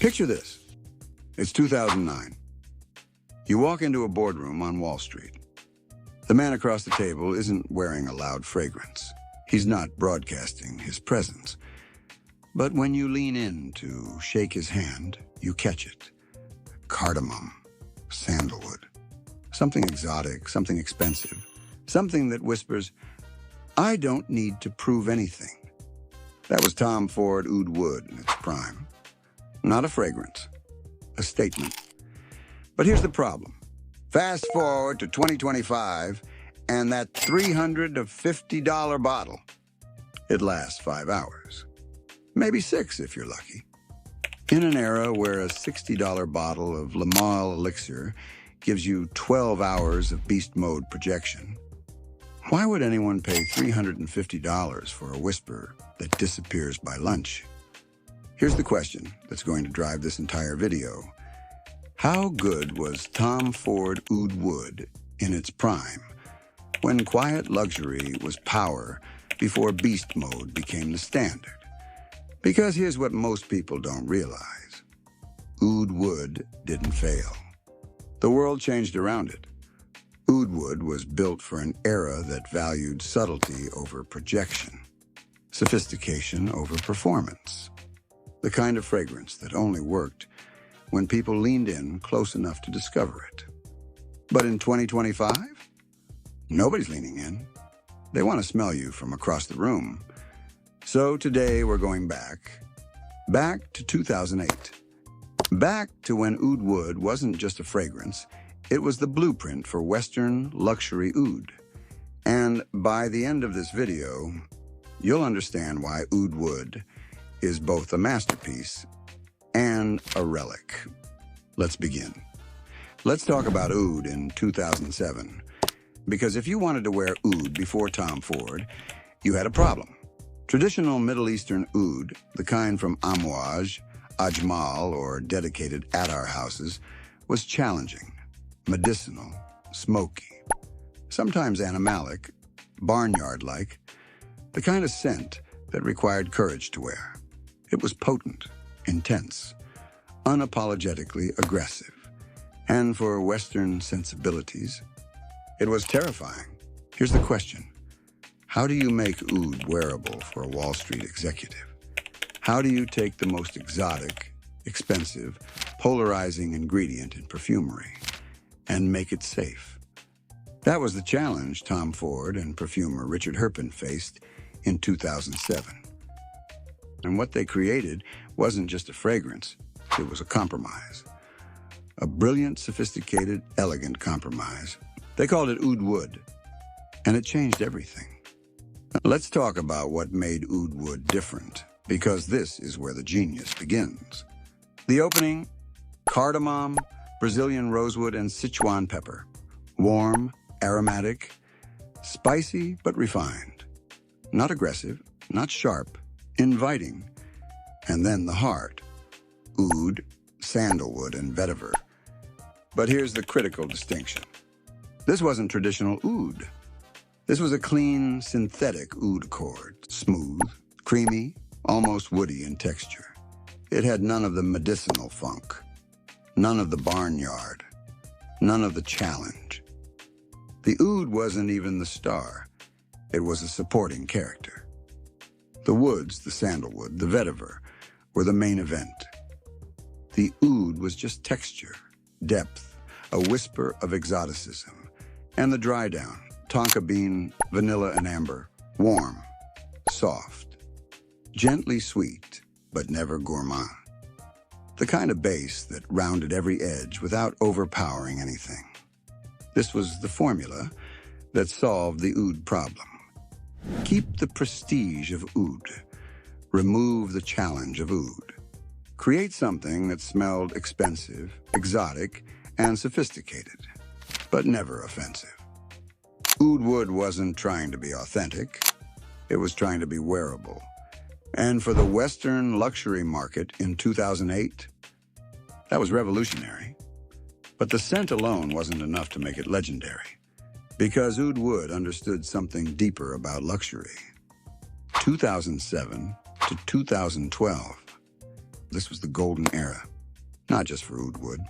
Picture this. It's 2009. You walk into a boardroom on Wall Street. The man across the table isn't wearing a loud fragrance. He's not broadcasting his presence. But when you lean in to shake his hand, you catch it. Cardamom, sandalwood. Something exotic, something expensive. Something that whispers, "I don't need to prove anything." That was Tom Ford Oud Wood in its prime. Not a fragrance, a statement. But here's the problem. Fast forward to 2025, and that $350 bottle, it lasts 5 hours. Maybe 6 if you're lucky. In an era where a $60 bottle of Lamal elixir gives you 12 hours of beast mode projection, why would anyone pay $350 for a whisper that disappears by lunch? Here's the question that's going to drive this entire video. How good was Tom Ford Oud Wood in its prime, when quiet luxury was power before beast mode became the standard? Because here's what most people don't realize. Oud Wood didn't fail. The world changed around it. Oud Wood was built for an era that valued subtlety over projection, sophistication over performance. The kind of fragrance that only worked when people leaned in close enough to discover it. But in 2025, nobody's leaning in. They want to smell you from across the room. So today we're going back to 2008. Back to when Oud Wood wasn't just a fragrance, it was the blueprint for Western luxury oud. And by the end of this video, you'll understand why Oud Wood is both a masterpiece and a relic. Let's begin. Let's talk about oud in 2007, because if you wanted to wear oud before Tom Ford, you had a problem. Traditional Middle Eastern oud, the kind from Amouage, Ajmal, or dedicated Adar houses, was challenging, medicinal, smoky, sometimes animalic, barnyard-like, the kind of scent that required courage to wear. It was potent, intense, unapologetically aggressive. And for Western sensibilities, it was terrifying. Here's the question. How do you make oud wearable for a Wall Street executive? How do you take the most exotic, expensive, polarizing ingredient in perfumery and make it safe? That was the challenge Tom Ford and perfumer Richard Herpen faced in 2007. And what they created wasn't just a fragrance, it was a compromise. A brilliant, sophisticated, elegant compromise. They called it Oud Wood, and it changed everything. Let's talk about what made Oud Wood different, because this is where the genius begins. The opening, cardamom, Brazilian rosewood, and Sichuan pepper. Warm, aromatic, spicy but refined. Not aggressive, not sharp, inviting. And then the heart, oud, sandalwood, and vetiver. But here's the critical distinction. This wasn't traditional oud. This was a clean, synthetic oud accord, smooth, creamy, almost woody in texture. It had none of the medicinal funk, none of the barnyard, none of the challenge. The oud wasn't even the star. It was a supporting character. The woods, the sandalwood, the vetiver were the main event. The oud was just texture, depth, a whisper of exoticism. And the drydown, tonka bean, vanilla and amber, warm, soft, gently sweet, but never gourmand. The kind of base that rounded every edge without overpowering anything. This was the formula that solved the oud problem. Keep the prestige of oud. Remove the challenge of oud. Create something that smelled expensive, exotic, and sophisticated, but never offensive. Oud Wood wasn't trying to be authentic. It was trying to be wearable. And for the Western luxury market in 2008, that was revolutionary. But the scent alone wasn't enough to make it legendary, because Oud Wood understood something deeper about luxury. 2007 to 2012, This was the golden era, not just for oud wood,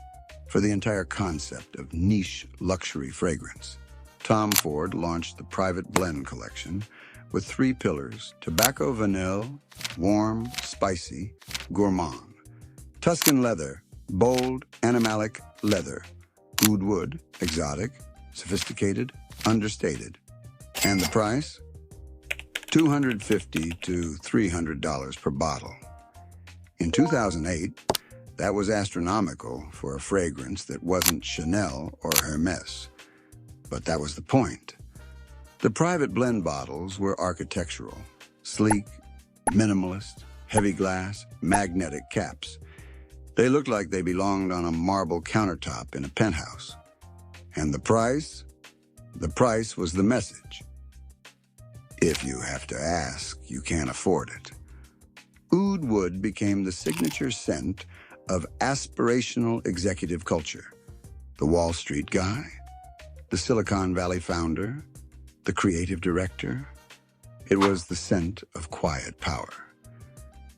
for the entire concept of niche luxury fragrance. Tom Ford launched the Private Blend collection with 3 pillars: tobacco vanille, warm, spicy, gourmand; Tuscan leather, bold, animalic leather; oud wood, exotic, sophisticated, understated. And the price? $250 to $300 per bottle. In 2008, that was astronomical for a fragrance that wasn't Chanel or Hermes. But that was the point. The Private Blend bottles were architectural, sleek, minimalist, heavy glass, magnetic caps. They looked like they belonged on a marble countertop in a penthouse. And the price? The price was the message. If you have to ask, you can't afford it. Oud wood became the signature scent of aspirational executive culture. The Wall Street guy, the Silicon Valley founder, the creative director. It was the scent of quiet power.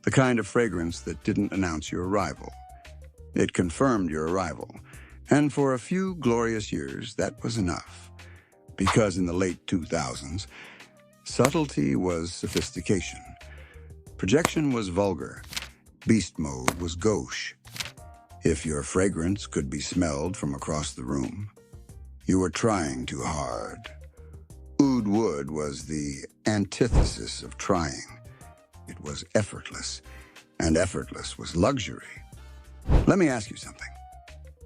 The kind of fragrance that didn't announce your arrival. It confirmed your arrival. And for a few glorious years, that was enough. Because in the late 2000s, subtlety was sophistication. Projection was vulgar. Beast mode was gauche. If your fragrance could be smelled from across the room, you were trying too hard. Oud wood was the antithesis of trying. It was effortless, and effortless was luxury. Let me ask you something.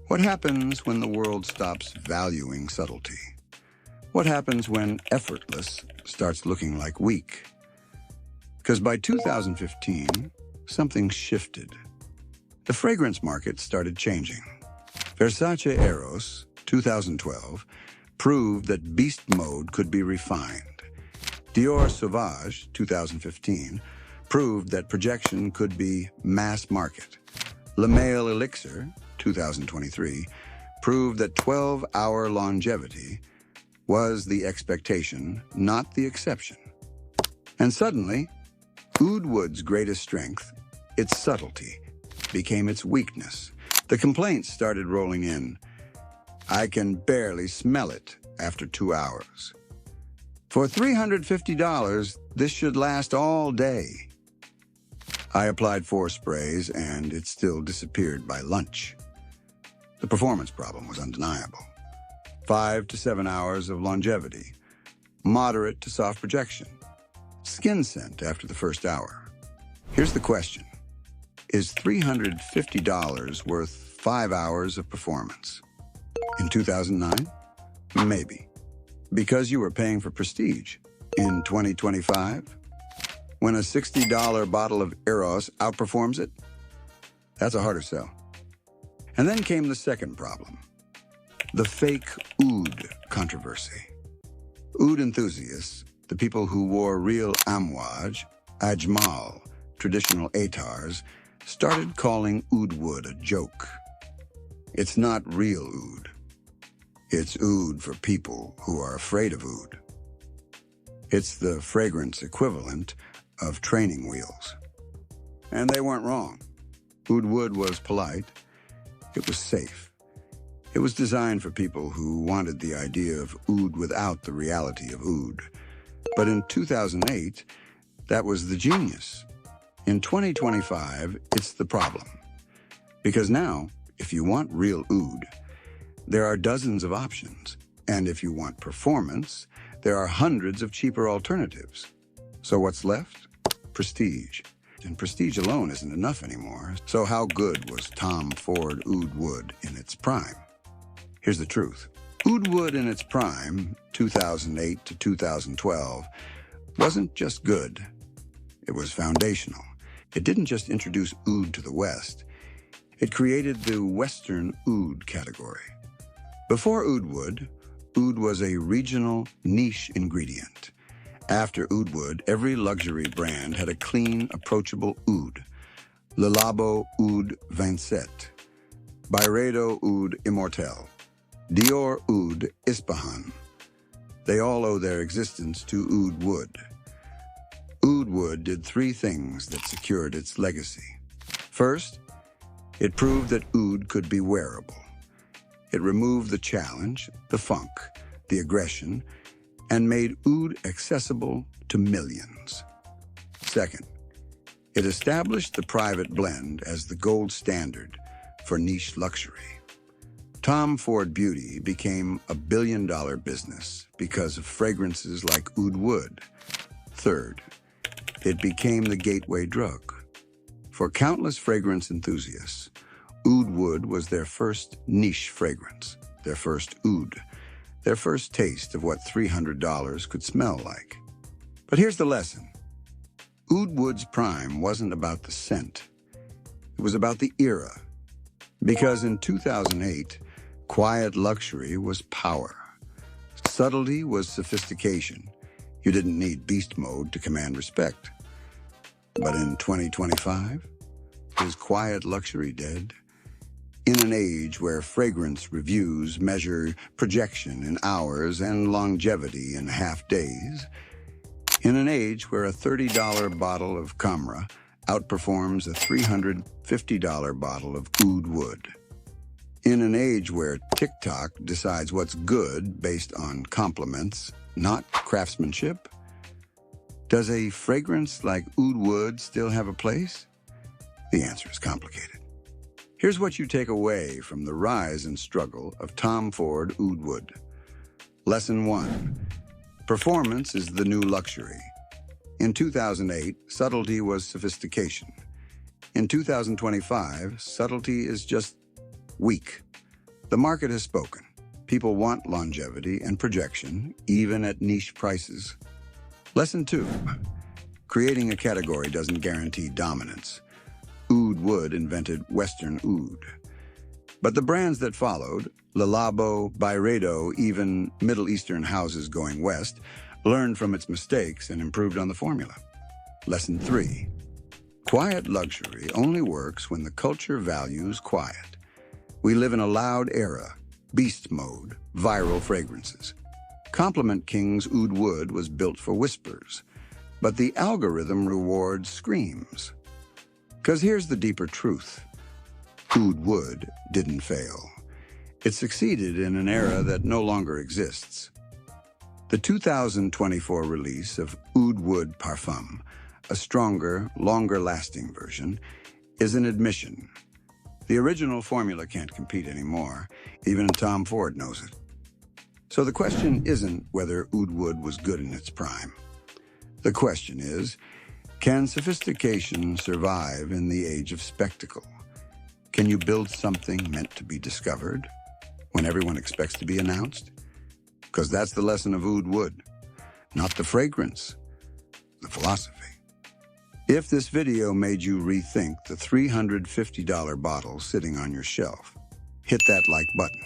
What happens when the world stops valuing subtlety? What happens when effortless starts looking like weak? Because by 2015, something shifted. The fragrance market started changing. Versace Eros, 2012, proved that beast mode could be refined. Dior Sauvage, 2015, proved that projection could be mass market. Le Male Elixir, 2023, proved that 12-hour longevity was the expectation, not the exception. And suddenly, oud wood's greatest strength, its subtlety, became its weakness. The complaints started rolling in. I can barely smell it after 2 hours. For $350, this should last all day. I applied 4 sprays, and it still disappeared by lunch. The performance problem was undeniable. 5 to 7 hours of longevity, moderate to soft projection, skin scent after the first hour. Here's the question. Is $350 worth 5 hours of performance? In 2009? Maybe. Because you were paying for prestige. In 2025? When a $60 bottle of Eros outperforms it? That's a harder sell. And then came the second problem. The fake oud controversy. Oud enthusiasts, the people who wore real amouage, ajmal, traditional atars, started calling oud wood a joke. It's not real oud. It's oud for people who are afraid of oud. It's the fragrance equivalent of training wheels. And they weren't wrong. Oud wood was polite. It was safe. It was designed for people who wanted the idea of oud without the reality of oud. But in 2008, that was the genius. In 2025, it's the problem. Because now, if you want real oud, there are dozens of options. And if you want performance, there are hundreds of cheaper alternatives. So what's left? Prestige. And prestige alone isn't enough anymore. So how good was Tom Ford Oud Wood in its prime? Here's the truth. Oud wood in its prime, 2008 to 2012, wasn't just good. It was foundational. It didn't just introduce oud to the West. It created the Western oud category. Before oud wood, oud was a regional niche ingredient. After oud wood, every luxury brand had a clean, approachable oud. Le Labo Oud 27, Byredo Oud Immortel, Dior Oud Ispahan. They all owe their existence to oud wood. Oud wood did 3 things that secured its legacy. First, it proved that oud could be wearable. It removed the challenge, the funk, the aggression, and made oud accessible to millions. Second, it established the private blend as the gold standard for niche luxury. Tom Ford Beauty became a billion-dollar business because of fragrances like Oud Wood. Third, it became the gateway drug. For countless fragrance enthusiasts, Oud Wood was their first niche fragrance, their first oud, their first taste of what $300 could smell like. But here's the lesson. Oud Wood's prime wasn't about the scent. It was about the era. Because in 2008, quiet luxury was power. Subtlety was sophistication. You didn't need beast mode to command respect. But in 2025, is quiet luxury dead? In an age where fragrance reviews measure projection in hours and longevity in half days, in an age where a $30 bottle of Camera outperforms a $350 bottle of Oud Wood, in an age where TikTok decides what's good based on compliments, not craftsmanship, does a fragrance like Oud Wood still have a place? The answer is complicated. Here's what you take away from the rise and struggle of Tom Ford Oud Wood. Lesson 1. Performance is the new luxury. In 2008, subtlety was sophistication. In 2025, subtlety is just weak. The market has spoken. People want longevity and projection, even at niche prices. Lesson 2. Creating a category doesn't guarantee dominance. Oud Wood invented Western oud. But the brands that followed, Le Labo, Byredo, even Middle Eastern houses going west, learned from its mistakes and improved on the formula. Lesson 3. Quiet luxury only works when the culture values quiet. We live in a loud era, beast mode, viral fragrances. Compliment King's Oud Wood was built for whispers, but the algorithm rewards screams. Because here's the deeper truth. Oud Wood didn't fail. It succeeded in an era that no longer exists. The 2024 release of Oud Wood Parfum, a stronger, longer-lasting version, is an admission. The original formula can't compete anymore. Even Tom Ford knows it. So the question isn't whether Oud Wood was good in its prime. The question is, can sophistication survive in the age of spectacle? Can you build something meant to be discovered when everyone expects to be announced? Because that's the lesson of Oud Wood, not the fragrance, the philosophy. If this video made you rethink the $350 bottle sitting on your shelf, hit that like button.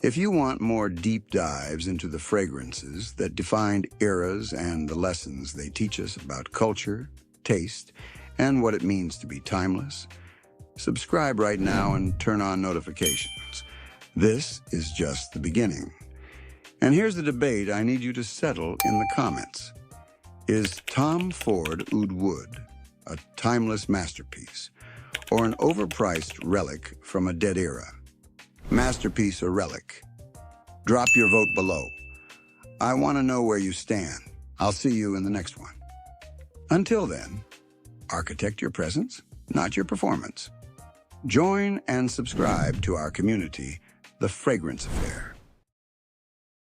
If you want more deep dives into the fragrances that defined eras and the lessons they teach us about culture, taste, and what it means to be timeless, subscribe right now and turn on notifications. This is just the beginning. And here's the debate I need you to settle in the comments. Is Tom Ford Oud Wood a timeless masterpiece or an overpriced relic from a dead era? Masterpiece or relic? Drop your vote below. I want to know where you stand. I'll see you in the next one. Until then, architect your presence, not your performance. Join and subscribe to our community, The Fragrance Affair.